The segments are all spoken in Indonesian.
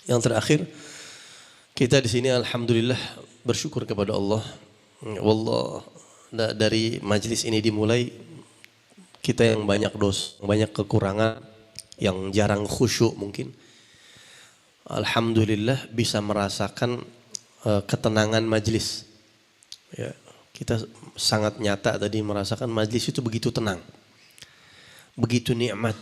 Yang terakhir, kita di sini alhamdulillah bersyukur kepada Allah. Wallah, dari majelis ini dimulai, kita yang banyak dosa, banyak kekurangan, yang jarang khusyuk mungkin, alhamdulillah bisa merasakan ketenangan majelis. Ya, kita sangat nyata tadi merasakan majelis itu begitu tenang, begitu nikmat.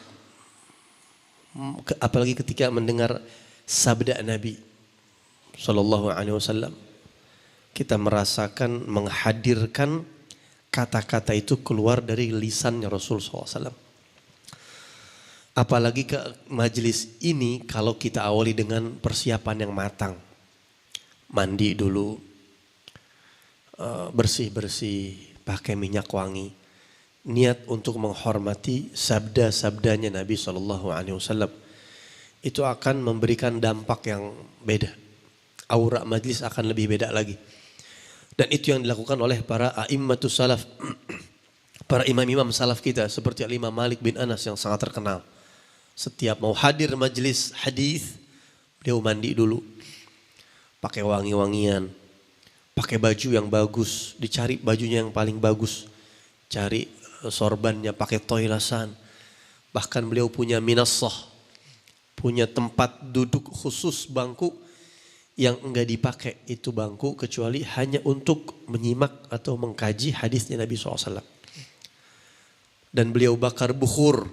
Apalagi ketika mendengar sabda Nabi Sallallahu Alaihi Wasallam, kita merasakan menghadirkan kata-kata itu keluar dari lisannya Rasul SAW. Apalagi ke majelis ini kalau kita awali dengan persiapan yang matang, mandi dulu, bersih-bersih, pakai minyak wangi, niat untuk menghormati sabda-sabdanya Nabi Sallallahu Alaihi Wasallam, itu akan memberikan dampak yang beda. Aura majlis akan lebih beda lagi. Dan itu yang dilakukan oleh para a'immatus salaf, para imam-imam salaf kita seperti Al-Imam Malik bin Anas yang sangat terkenal. Setiap mau hadir majlis hadis, beliau mandi dulu, pakai wangi-wangian, pakai baju yang bagus, dicari bajunya yang paling bagus, cari sorbannya pakai toilasan. Bahkan beliau punya minassah, punya tempat duduk khusus, bangku yang enggak dipakai itu bangku kecuali hanya untuk menyimak atau mengkaji hadisnya Nabi SAW. Dan beliau bakar bukhur,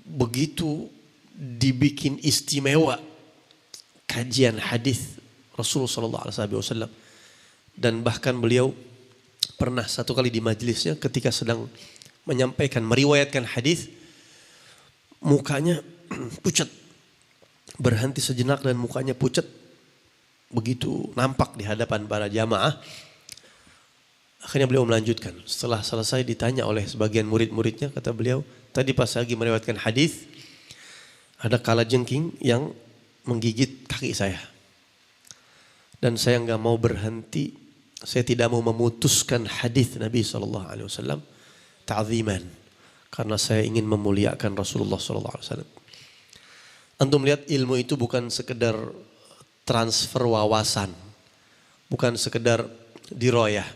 begitu dibikin istimewa kajian hadis Rasulullah SAW. Dan bahkan beliau pernah satu kali di majelisnya ketika sedang menyampaikan, meriwayatkan hadis, mukanya pucat, berhenti sejenak dan mukanya pucat, begitu nampak di hadapan para jamaah. Akhirnya beliau melanjutkan. Setelah selesai ditanya oleh sebagian murid-muridnya, kata beliau, tadi pas lagi meriwayatkan hadis, ada kalajengking yang menggigit kaki saya. Dan saya enggak mau berhenti, saya tidak mau memutuskan hadis Nabi SAW ta'ziman, karena saya ingin memuliakan Rasulullah SAW. Antum melihat ilmu itu bukan sekedar transfer wawasan, bukan sekedar diroyah,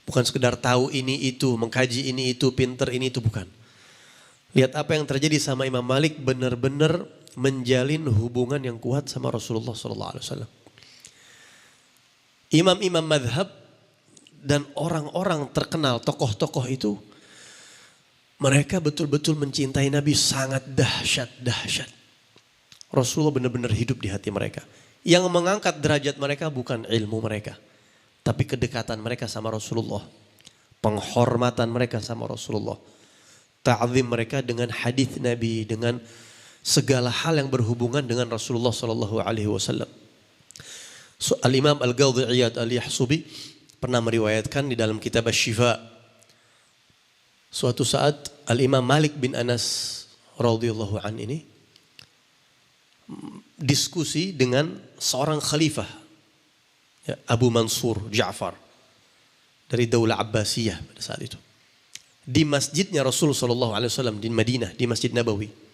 bukan sekedar tahu ini itu, mengkaji ini itu, pinter ini itu, bukan. Lihat apa yang terjadi sama Imam Malik, benar-benar menjalin hubungan yang kuat sama Rasulullah SAW. Imam-imam madhab dan orang-orang terkenal, tokoh-tokoh itu, mereka betul-betul mencintai Nabi sangat dahsyat. Rasulullah benar-benar hidup di hati mereka. Yang mengangkat derajat mereka bukan ilmu mereka, tapi kedekatan mereka sama Rasulullah. Penghormatan mereka sama Rasulullah. Ta'zim mereka dengan hadis Nabi, dengan segala hal yang berhubungan dengan Rasulullah SAW. Al-Imam Al-Qadhi Iyad Al-Yahsubi pernah meriwayatkan di dalam kitab Asy-Syifa, suatu saat Al-Imam Malik bin Anas radhiyallahu an ini diskusi dengan seorang khalifah, ya, Abu Mansur Ja'far dari Daulah Abbasiyah pada saat itu, di masjidnya Rasul SAW di Madinah, di Masjid Nabawi.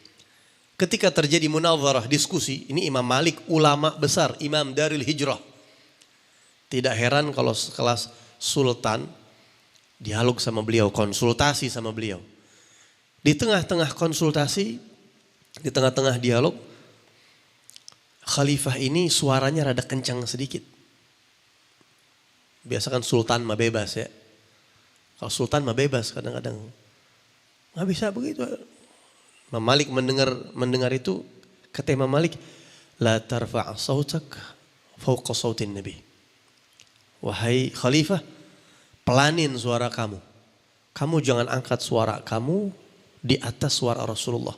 Ketika terjadi munazarah, diskusi, ini Imam Malik ulama besar, Imam Darul Hijrah. Tidak heran kalau sekelas sultan dialog sama beliau, konsultasi sama beliau. Di tengah-tengah konsultasi, di tengah-tengah dialog, khalifah ini suaranya rada kencang sedikit. Biasa kan sultan mah bebas ya. Kalau sultan mah bebas, kadang-kadang nggak bisa begitu. Imam Malik mendengar itu, kata Imam Malik, la tarfa' sautak fawqa sautin Nabi. Wahai khalifah, pelanin suara kamu. Kamu jangan angkat suara kamu di atas suara Rasulullah.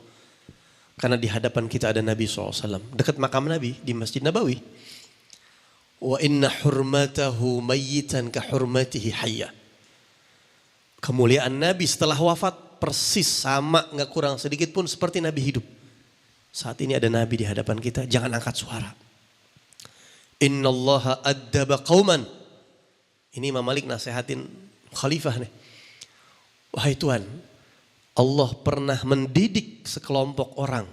Karena di hadapan kita ada Nabi SAW. Dekat makam Nabi di Masjid Nabawi. Wa inna hurmatahu mayyitan ka hurmatihi hayya. Kemuliaan Nabi setelah wafat persis sama, gak kurang sedikit pun seperti Nabi hidup. Saat ini ada Nabi di hadapan kita, jangan angkat suara. Innallaha addaba qauman. Ini Imam Malik nasihatin khalifah nih. Wahai Tuhan, Allah pernah mendidik sekelompok orang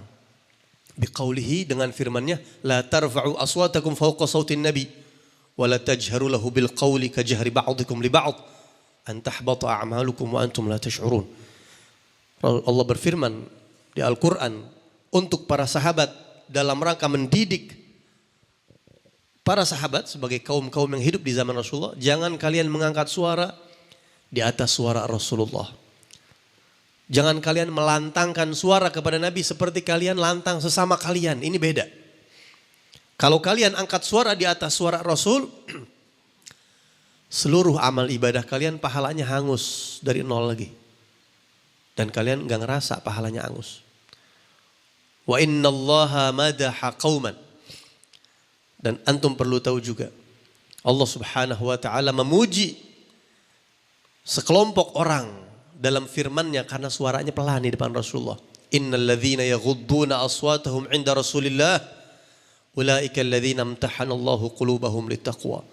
Biqaulihi, dengan firman-Nya, la tarfa'u aswatakum fawqa sautin nabi wa la tajharu lahu bil qawli ka jahri ba'dikum li ba'd an tahbata a'malukum wa antum la tash'urun. Allah berfirman di Al-Qur'an untuk para sahabat dalam rangka mendidik para sahabat sebagai kaum-kaum yang hidup di zaman Rasulullah, jangan kalian mengangkat suara di atas suara Rasulullah. Jangan kalian melantangkan suara kepada Nabi seperti kalian lantang sesama kalian. Ini beda. Kalau kalian angkat suara di atas suara Rasul, seluruh amal ibadah kalian pahalanya hangus dari nol lagi. Dan kalian gak ngerasa pahalanya hangus. Wa innallaha madaha qauman. Dan antum perlu tahu juga, Allah Subhanahu wa taala memuji sekelompok orang dalam firman-Nya karena suaranya pelan di depan Rasulullah. Innal ladzina yaghudduna aswatahum 'inda Rasulillah ulaika alladzina imtahanallahu qulubahum littaqwa.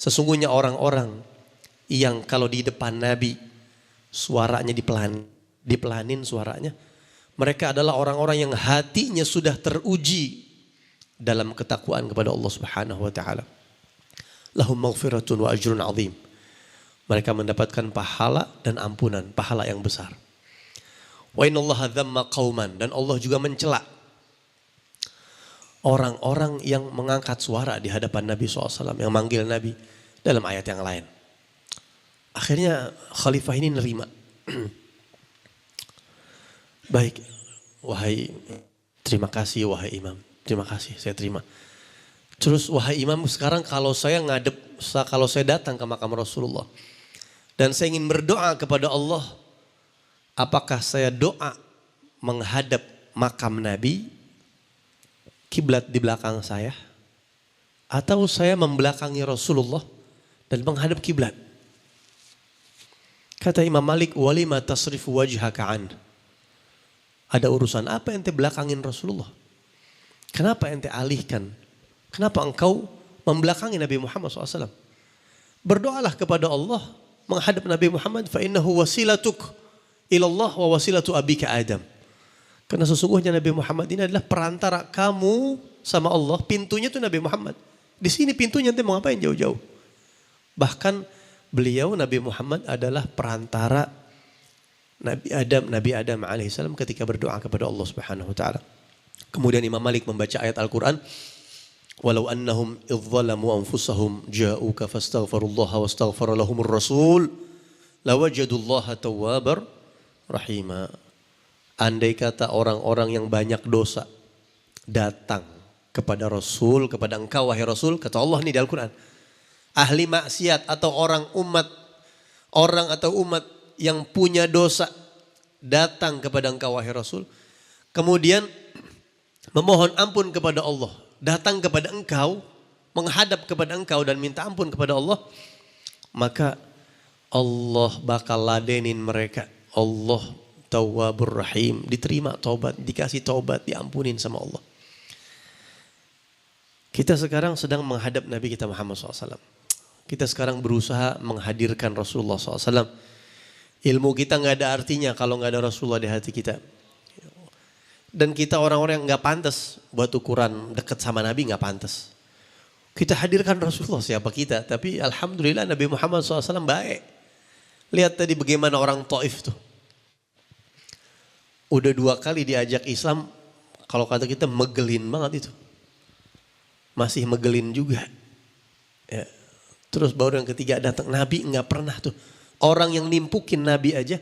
Sesungguhnya orang-orang yang kalau di depan Nabi suaranya dipelanin suaranya, mereka adalah orang-orang yang hatinya sudah teruji dalam ketakwaan kepada Allah Subhanahu wa taala. Lahum maghfiratun wa ajrun 'adzim. Mereka mendapatkan pahala dan ampunan, pahala yang besar. Wa innallaha dzamma qauman, dan Allah juga mencela orang-orang yang mengangkat suara di hadapan Nabi SAW, yang manggil Nabi dalam ayat yang lain. Akhirnya khalifah ini nerima. Baik, terima kasih wahai imam, terima kasih, saya terima. Terus wahai imam, sekarang kalau saya datang ke makam Rasulullah dan saya ingin berdoa kepada Allah, apakah saya doa menghadap makam Nabi, kiblat di belakang saya, atau saya membelakangi Rasulullah dan menghadap kiblat? Kata Imam Malik, walima tasrifu wajhaka an. Ada urusan apa ente belakangin Rasulullah? Kenapa ente alihkan? Kenapa engkau membelakangi Nabi Muhammad SAW? Berdoalah kepada Allah menghadap Nabi Muhammad, fa innahu wasilatuk ilallah wa wasilatu abika Adam. Karena sesungguhnya Nabi Muhammad ini adalah perantara kamu sama Allah. Pintunya itu Nabi Muhammad. Di sini pintunya nanti mau ngapain jauh-jauh. Bahkan beliau Nabi Muhammad adalah perantara Nabi Adam alaihissalam ketika berdoa kepada Allah Subhanahu wa taala. Kemudian Imam Malik membaca ayat Al-Quran, walau annahum idzalamu anfusahum ja'uka fastaghfirullaha wastaghfara lahumur rasul lawajadullaha tawwabar rahima. Andai kata orang-orang yang banyak dosa datang kepada Rasul, kepada engkau wahai Rasul, kata Allah nih di Al-Quran, ahli maksiat atau orang atau umat yang punya dosa datang kepada engkau wahai Rasul, kemudian memohon ampun kepada Allah, datang kepada engkau, menghadap kepada engkau dan minta ampun kepada Allah, maka Allah bakal ladenin mereka. Allah Tawwabur Rahim, diterima taubat, dikasih taubat, diampunin sama Allah. Kita sekarang sedang menghadap Nabi kita Muhammad SAW. Kita sekarang berusaha menghadirkan Rasulullah SAW. Ilmu kita gak ada artinya kalau gak ada Rasulullah di hati kita. Dan kita orang-orang yang gak pantas buat ukuran dekat sama Nabi, gak pantas. Kita hadirkan Rasulullah, siapa kita? Tapi alhamdulillah Nabi Muhammad SAW baik. Lihat tadi bagaimana orang Taif tuh. Udah 2 kali diajak Islam, kalau kata kita megelin banget itu. Masih megelin juga. Ya. Terus baru yang ketiga datang, Nabi gak pernah tuh. Orang yang nimpukin Nabi aja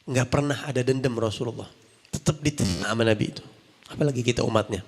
gak pernah ada dendam Rasulullah. Tetap diterima sama Nabi itu. Apalagi kita umatnya.